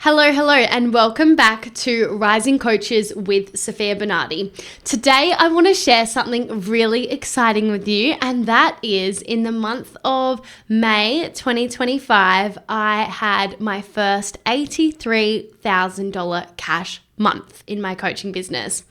Hello, and welcome back to Rising Coaches with Sophia Bernardi. Today, I want to share something really exciting with you, and that is in the month of May 2025, I had my first $83,000 cash month in my coaching business.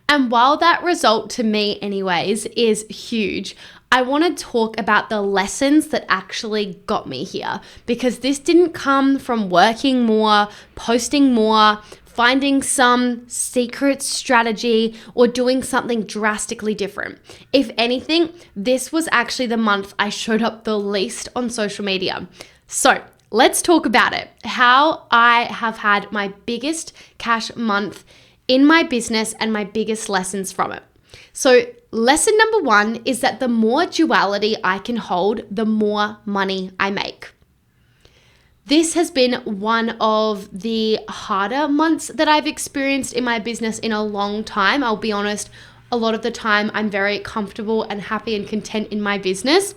And while that result to me anyways is huge, I want to talk about the lessons that actually got me here, because this didn't come from working more, posting more, finding some secret strategy, or doing something drastically different. If anything, this was actually the month I showed up the least on social media. So let's talk about it. How I have had my biggest cash month in my business and my biggest lessons from it. So lesson number one is that the more duality I can hold, the more money I make. This has been one of the harder months that I've experienced in my business in a long time. I'll be honest, a lot of the time I'm very comfortable and happy and content in my business.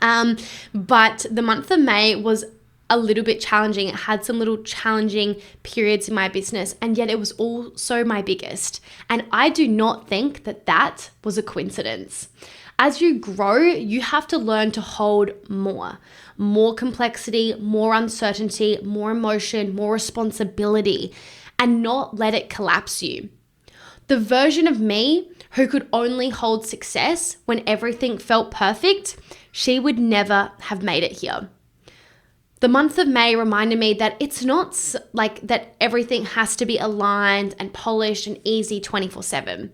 But the month of May was a little bit challenging. It had some little challenging periods in my business, and yet it was also my biggest. And I do not think that that was a coincidence. As you grow, you have to learn to hold more complexity, more uncertainty, more emotion, more responsibility, and not let it collapse you. The version of me who could only hold success when everything felt perfect, she would never have made it here. The month of May reminded me that it's not like that everything has to be aligned and polished and easy 24/7.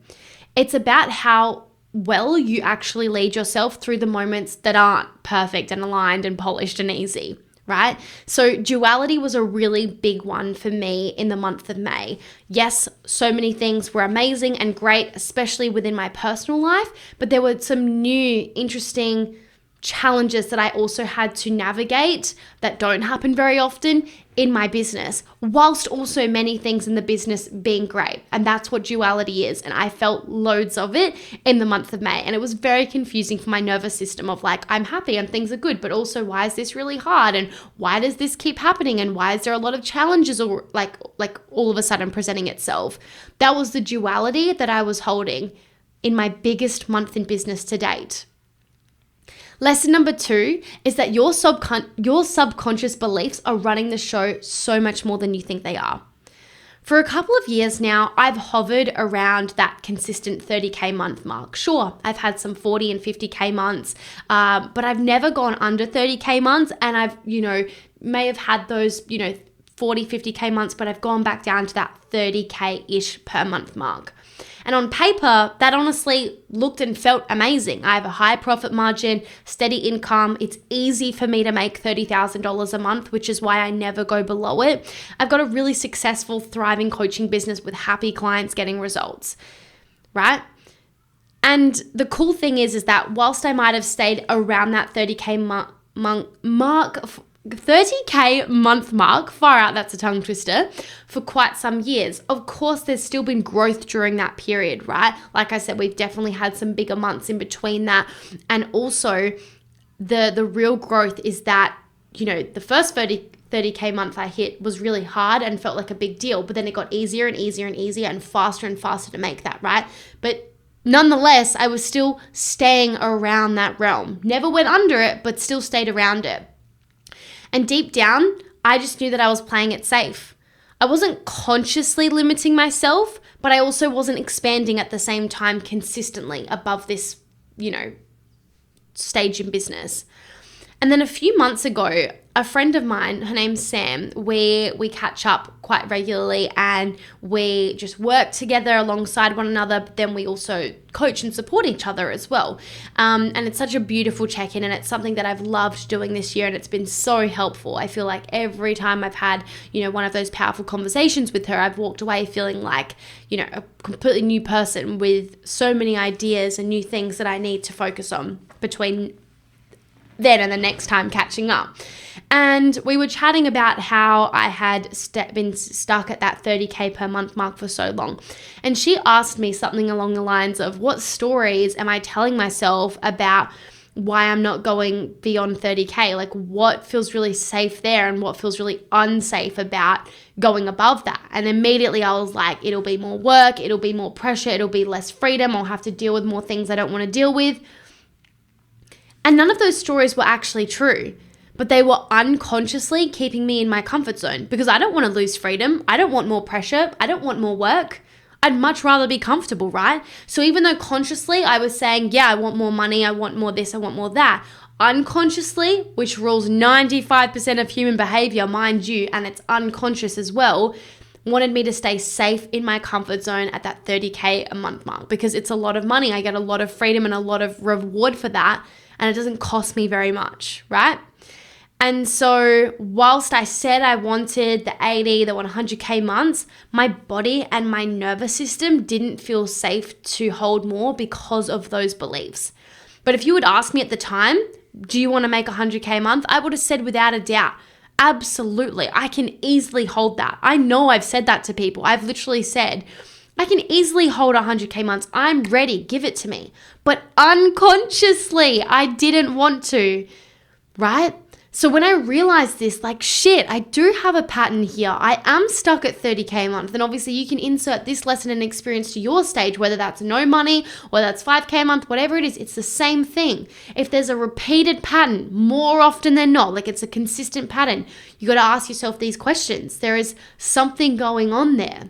It's about how well you actually lead yourself through the moments that aren't perfect and aligned and polished and easy, right? So duality was a really big one for me in the month of May. Yes, so many things were amazing and great, especially within my personal life, but there were some new, interesting challenges that I also had to navigate that don't happen very often in my business, whilst also many things in the business being great. And that's what duality is. And I felt loads of it in the month of May. And it was very confusing for my nervous system of like, I'm happy and things are good, but also why is this really hard? And why does this keep happening? And why is there a lot of challenges or like all of a sudden presenting itself? That was the duality that I was holding in my biggest month in business to date. Lesson number two is that your subconscious beliefs are running the show so much more than you think they are. For a couple of years now, I've hovered around that consistent 30K month mark. Sure, I've had some 40 and 50K months, but I've never gone under 30K months, and I've, may have had those, 40, 50K months, but I've gone back down to that 30K-ish per month mark. And on paper, that honestly looked and felt amazing. I have a high profit margin, steady income. It's easy for me to make $30,000 a month, which is why I never go below it. I've got a really successful, thriving coaching business with happy clients getting results, right? And the cool thing is that whilst I might have stayed around that 30K month mark, far out, that's a tongue twister, for quite some years. Of course, there's still been growth during that period, right? Like I said, we've definitely had some bigger months in between that. And also the real growth is that, the first 30K month I hit was really hard and felt like a big deal, but then it got easier and easier and easier and faster to make that, right? But nonetheless, I was still staying around that realm. Never went under it, but still stayed around it. And deep down, I just knew that I was playing it safe. I wasn't consciously limiting myself, but I also wasn't expanding at the same time consistently above this, stage in business. And then a few months ago, a friend of mine, her name's Sam, we catch up quite regularly and we just work together alongside one another, but then we also coach and support each other as well. And it's such a beautiful check-in, and it's something that I've loved doing this year, and it's been so helpful. I feel like every time I've had, one of those powerful conversations with her, I've walked away feeling like, a completely new person with so many ideas and new things that I need to focus on between then and the next time catching up. And we were chatting about how I had been stuck at that 30K per month mark for so long. And she asked me something along the lines of, what stories am I telling myself about why I'm not going beyond 30K, like what feels really safe there and what feels really unsafe about going above that. And immediately I was like, it'll be more work, it'll be more pressure, it'll be less freedom, I'll have to deal with more things I don't want to deal with. And none of those stories were actually true, but they were unconsciously keeping me in my comfort zone because I don't want to lose freedom. I don't want more pressure. I don't want more work. I'd much rather be comfortable, right? So even though consciously I was saying, yeah, I want more money, I want more this, I want more that, unconsciously, which rules 95% of human behavior, mind you, and it's unconscious as well, wanted me to stay safe in my comfort zone at that 30K a month mark because it's a lot of money. I get a lot of freedom and a lot of reward for that, and it doesn't cost me very much, right? And so whilst I said I wanted the 80, the 100K months, my body and my nervous system didn't feel safe to hold more because of those beliefs. But if you would ask me at the time, do you want to make 100K a month? I would have said without a doubt, absolutely. I can easily hold that. I know I've said that to people. I've literally said, I can easily hold 100K months. I'm ready. Give it to me. But unconsciously, I didn't want to, right? So when I realized this, like, shit, I do have a pattern here. I am stuck at 30K a month. And obviously you can insert this lesson and experience to your stage, whether that's no money, whether that's 5K a month, whatever it is, it's the same thing. If there's a repeated pattern, more often than not, like it's a consistent pattern, you got to ask yourself these questions. There is something going on there,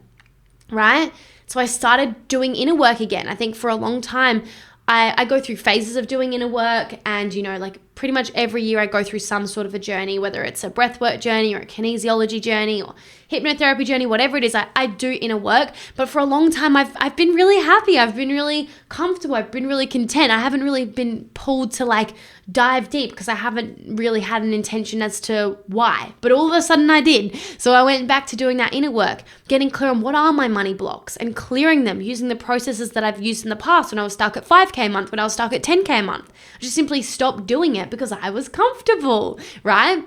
right? So I started doing inner work again. I think for a long time, I go through phases of doing inner work, and, you know, like pretty much every year I go through some sort of a journey, whether it's a breathwork journey or a kinesiology journey or hypnotherapy journey, whatever it is, I do inner work. But for a long time, I've been really happy. I've been really comfortable. I've been really content. I haven't really been pulled to like dive deep because I haven't really had an intention as to why. But all of a sudden I did. So I went back to doing that inner work, getting clear on what are my money blocks and clearing them using the processes that I've used in the past when I was stuck at 5K a month, when I was stuck at 10K a month. I just simply stopped doing it because I was comfortable, right?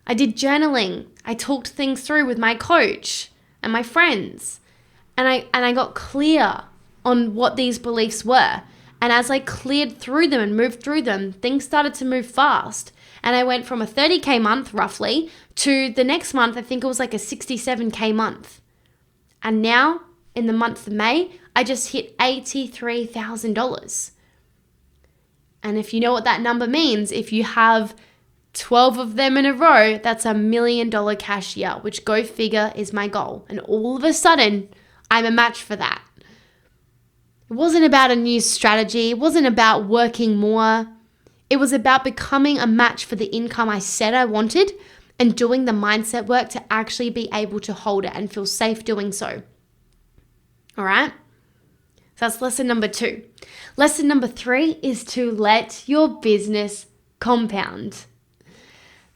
I did journaling. I talked things through with my coach and my friends. And I got clear on what these beliefs were. And as I cleared through them and moved through them, things started to move fast. And I went from a 30K month roughly to the next month, I think it was like a 67K month. And now in the month of May, I just hit $83,000. And if you know what that number means, if you have 12 of them in a row, that's $1 million cash year, which, go figure, is my goal. And all of a sudden, I'm a match for that. It wasn't about a new strategy. It wasn't about working more. It was about becoming a match for the income I said I wanted and doing the mindset work to actually be able to hold it and feel safe doing so. All right? So that's lesson number 2. Lesson number 3 is to let your business compound.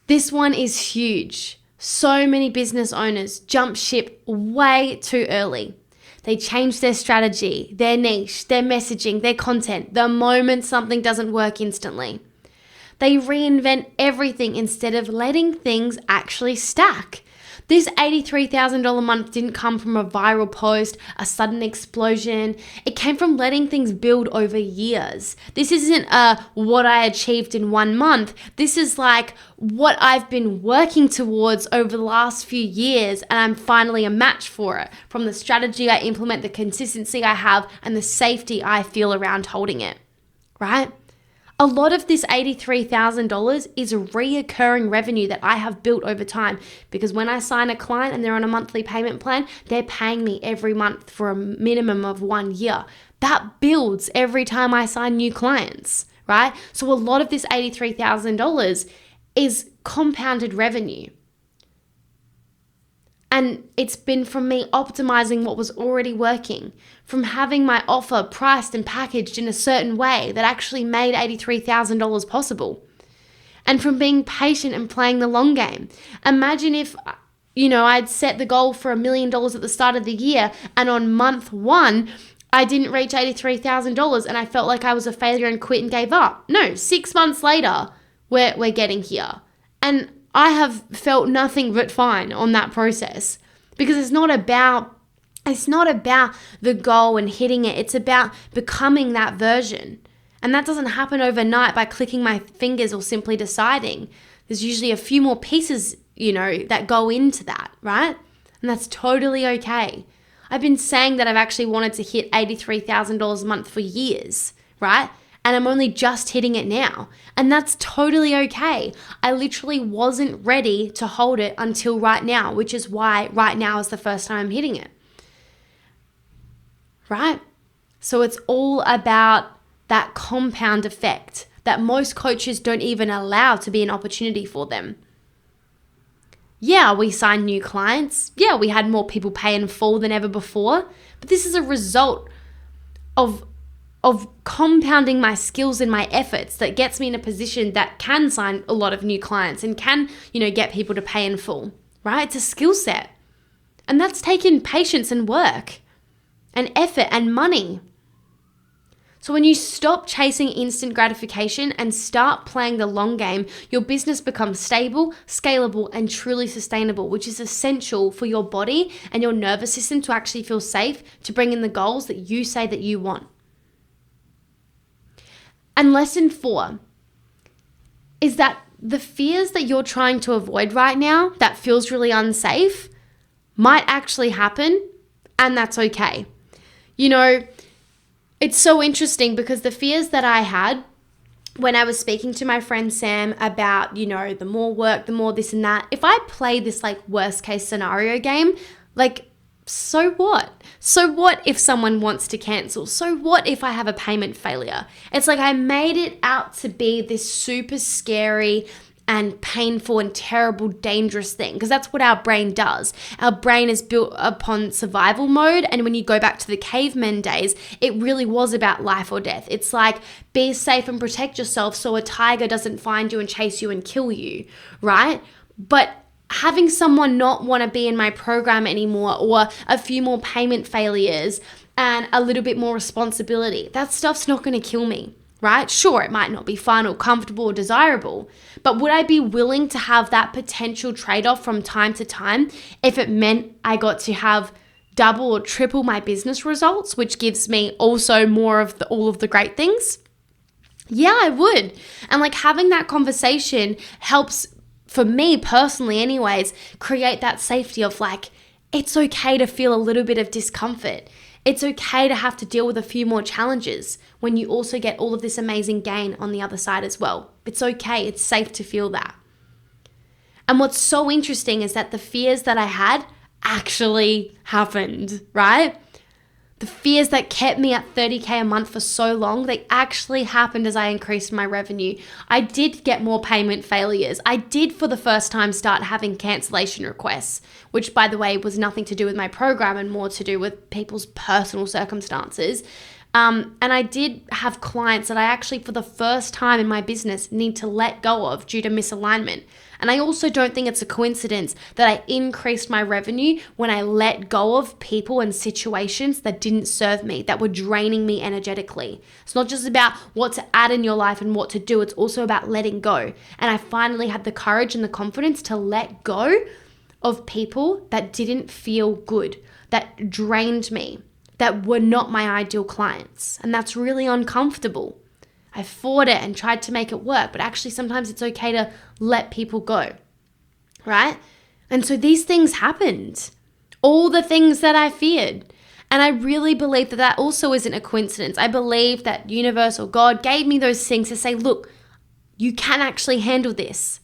This one is huge. So many business owners jump ship way too early. They change their strategy, their niche, their messaging, their content the moment something doesn't work instantly. They reinvent everything instead of letting things actually stack. This $83,000 month didn't come from a viral post, a sudden explosion. It came from letting things build over years. This isn't what I achieved in 1 month. This is like what I've been working towards over the last few years, and I'm finally a match for it. From the strategy I implement, the consistency I have, and the safety I feel around holding it, right? A lot of this $83,000 is reoccurring revenue that I have built over time, because when I sign a client and they're on a monthly payment plan, they're paying me every month for a minimum of 1 year. That builds every time I sign new clients, right? So a lot of this $83,000 is compounded revenue. And it's been from me optimizing what was already working, from having my offer priced and packaged in a certain way that actually made $83,000 possible, and from being patient and playing the long game. Imagine if, I'd set the goal for $1 million at the start of the year, and on month 1, I didn't reach $83,000 and I felt like I was a failure and quit and gave up. No, 6 months later, we're getting here. And I have felt nothing but fine on that process, because it's not about the goal and hitting it. It's about becoming that version. And that doesn't happen overnight by clicking my fingers or simply deciding. There's usually a few more pieces, that go into that, right? And that's totally okay. I've been saying that I've actually wanted to hit $83,000 a month for years, right? And I'm only just hitting it now. And that's totally okay. I literally wasn't ready to hold it until right now, which is why right now is the first time I'm hitting it. Right? So it's all about that compound effect that most coaches don't even allow to be an opportunity for them. Yeah, we signed new clients. Yeah, we had more people pay in full than ever before. But this is a result of compounding my skills and my efforts that gets me in a position that can sign a lot of new clients and can, get people to pay in full, right? It's a skill set. And that's taken patience and work and effort and money. So when you stop chasing instant gratification and start playing the long game, your business becomes stable, scalable, and truly sustainable, which is essential for your body and your nervous system to actually feel safe to bring in the goals that you say that you want. And lesson 4 is that the fears that you're trying to avoid right now that feels really unsafe might actually happen, and that's okay. It's so interesting because the fears that I had when I was speaking to my friend Sam about, the more work, the more this and that, if I play this worst case scenario game, so what? So what if someone wants to cancel? So what if I have a payment failure? It's I made it out to be this super scary and painful and terrible, dangerous thing, because that's what our brain does. Our brain is built upon survival mode, and when you go back to the cavemen days, it really was about life or death. It's be safe and protect yourself so a tiger doesn't find you and chase you and kill you, right? But having someone not want to be in my program anymore, or a few more payment failures and a little bit more responsibility, that stuff's not going to kill me. Right? Sure, it might not be fun or comfortable or desirable, but would I be willing to have that potential trade-off from time to time if it meant I got to have double or triple my business results, which gives me also more of all of the great things? Yeah, I would. And having that conversation helps, for me personally anyways, create that safety of it's okay to feel a little bit of discomfort. It's okay to have to deal with a few more challenges when you also get all of this amazing gain on the other side as well. It's okay. It's safe to feel that. And what's so interesting is that the fears that I had actually happened, right? The fears that kept me at $30K a month for so long, they actually happened as I increased my revenue. I did get more payment failures. I did for the first time start having cancellation requests, which by the way was nothing to do with my program and more to do with people's personal circumstances. And I did have clients that I actually for the first time in my business need to let go of due to misalignment. And I also don't think it's a coincidence that I increased my revenue when I let go of people and situations that didn't serve me, that were draining me energetically. It's not just about what to add in your life and what to do. It's also about letting go. And I finally had the courage and the confidence to let go of people that didn't feel good, that drained me, that were not my ideal clients. And that's really uncomfortable. I fought it and tried to make it work, but actually sometimes it's okay to let people go, right? And so these things happened, all the things that I feared. And I really believe that that also isn't a coincidence. I believe that universe or God gave me those things to say, look, you can actually handle this.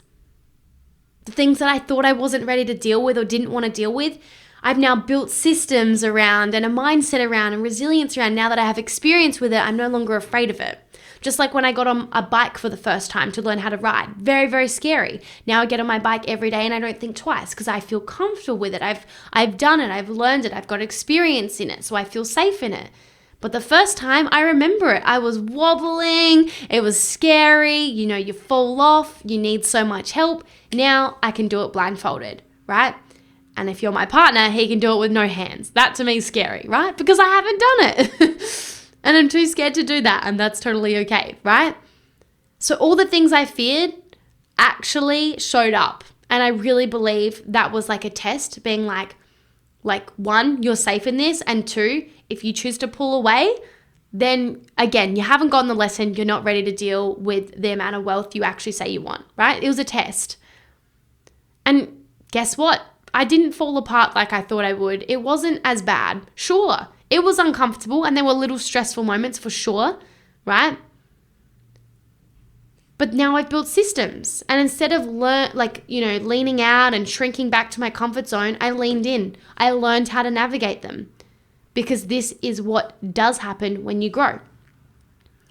The things that I thought I wasn't ready to deal with or didn't want to deal with, I've now built systems around and a mindset around and resilience around. Now that I have experience with it, I'm no longer afraid of it. Just like when I got on a bike for the first time to learn how to ride. Very, very scary. Now I get on my bike every day and I don't think twice because I feel comfortable with it. I've done it. I've learned it. I've got experience in it. So I feel safe in it. But the first time, I remember it. I was wobbling. It was scary. You fall off. You need so much help. Now I can do it blindfolded, right? And if you're my partner, he can do it with no hands. That to me is scary, right? Because I haven't done it. And I'm too scared to do that. And that's totally okay, right? So all the things I feared actually showed up. And I really believe that was like a test, being like, one, you're safe in this. And two, if you choose to pull away, then again, you haven't gotten the lesson. You're not ready to deal with the amount of wealth you actually say you want, right? It was a test. And guess what? I didn't fall apart like I thought I would. It wasn't as bad. Sure, it was uncomfortable and there were little stressful moments for sure, right? But now I've built systems, and instead of leaning out and shrinking back to my comfort zone, I leaned in. I learned how to navigate them, because this is what does happen when you grow.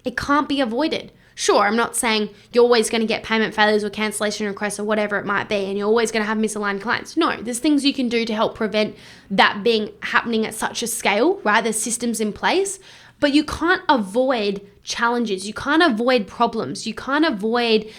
It can't be avoided. Sure, I'm not saying you're always going to get payment failures or cancellation requests or whatever it might be, and you're always going to have misaligned clients. No, there's things you can do to help prevent that being happening at such a scale, right? There's systems in place, but you can't avoid challenges. You can't avoid problems. You can't avoid,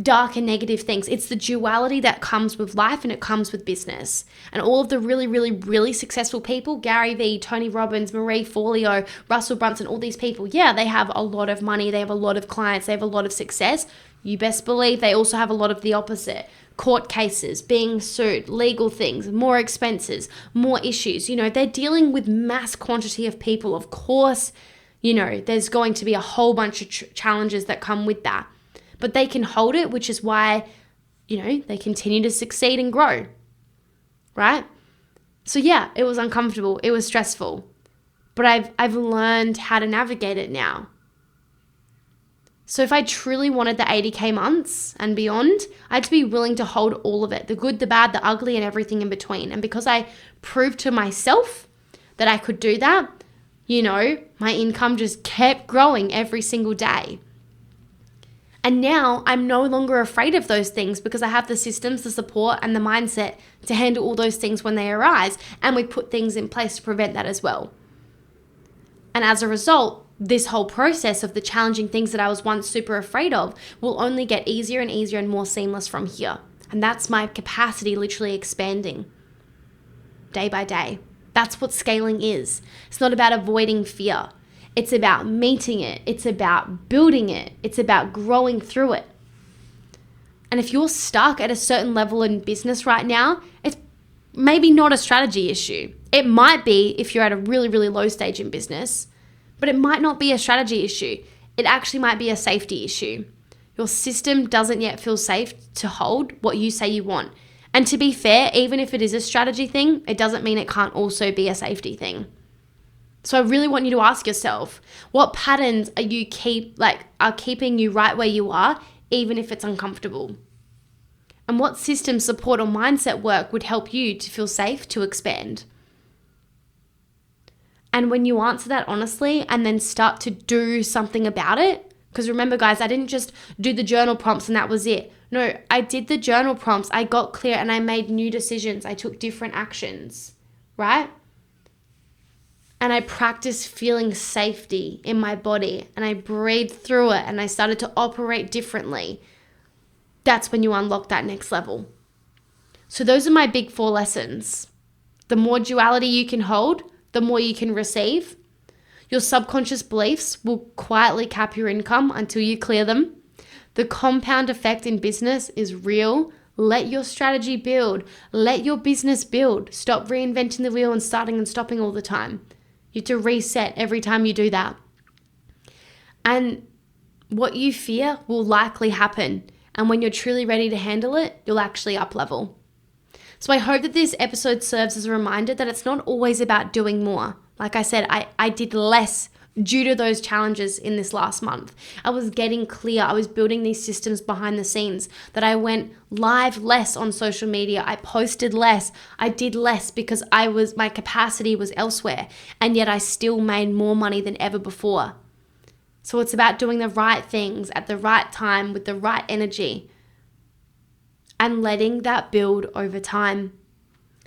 dark and negative things. It's the duality that comes with life, and it comes with business. And all of the really, really, really successful people, Gary Vee, Tony Robbins, Marie Forleo, Russell Brunson, all these people, yeah, they have a lot of money. They have a lot of clients. They have a lot of success. You best believe they also have a lot of the opposite. Court cases, being sued, legal things, more expenses, more issues. They're dealing with mass quantity of people. Of course, there's going to be a whole bunch of challenges that come with that. But they can hold it, which is why, they continue to succeed and grow, right? So yeah, it was uncomfortable. It was stressful. But I've learned how to navigate it now. So if I truly wanted the 80K months and beyond, I had to be willing to hold all of it, the good, the bad, the ugly, and everything in between. And because I proved to myself that I could do that, my income just kept growing every single day. And now I'm no longer afraid of those things, because I have the systems, the support, and the mindset to handle all those things when they arise. And we put things in place to prevent that as well. And as a result, this whole process of the challenging things that I was once super afraid of will only get easier and easier and more seamless from here. And that's my capacity literally expanding day by day. That's what scaling is. It's not about avoiding fear. It's about meeting it. It's about building it. It's about growing through it. And if you're stuck at a certain level in business right now, it's maybe not a strategy issue. It might be if you're at a really, really low stage in business, but it might not be a strategy issue. It actually might be a safety issue. Your system doesn't yet feel safe to hold what you say you want. And to be fair, even if it is a strategy thing, it doesn't mean it can't also be a safety thing. So I really want you to ask yourself, what patterns are keeping you right where you are, even if it's uncomfortable? And what system, support, or mindset work would help you to feel safe to expand? And when you answer that honestly and then start to do something about it, because remember guys, I didn't just do the journal prompts and that was it. No, I did the journal prompts, I got clear, and I made new decisions. I took different actions, right? And I practiced feeling safety in my body, and I breathed through it, and I started to operate differently. That's when you unlock that next level. So those are my big 4 lessons. The more duality you can hold, the more you can receive. Your subconscious beliefs will quietly cap your income until you clear them. The compound effect in business is real. Let your strategy build. Let your business build. Stop reinventing the wheel and starting and stopping all the time. You have to reset every time you do that. And what you fear will likely happen. And when you're truly ready to handle it, you'll actually up level. So I hope that this episode serves as a reminder that it's not always about doing more. Like I said, I did less due to those challenges in this last month. I was getting clear. I was building these systems behind the scenes, that I went live less on social media. I posted less. I did less because my capacity was elsewhere. And yet I still made more money than ever before. So it's about doing the right things at the right time with the right energy and letting that build over time.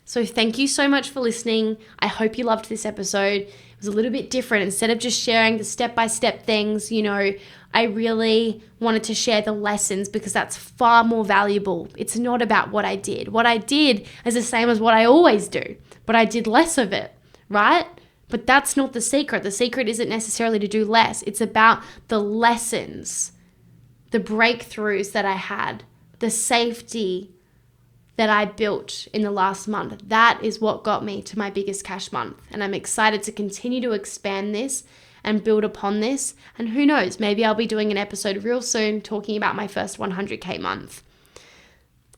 So thank you so much for listening. I hope you loved this episode. It was a little bit different. Instead of just sharing the step-by-step things, I really wanted to share the lessons because that's far more valuable. It's not about what I did. What I did is the same as what I always do, but I did less of it, right? But that's not the secret. The secret isn't necessarily to do less. It's about the lessons, the breakthroughs that I had, the safety that I built in the last month. That is what got me to my biggest cash month. And I'm excited to continue to expand this and build upon this. And who knows, maybe I'll be doing an episode real soon talking about my first 100K month.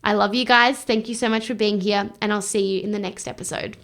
I love you guys. Thank you so much for being here, and I'll see you in the next episode.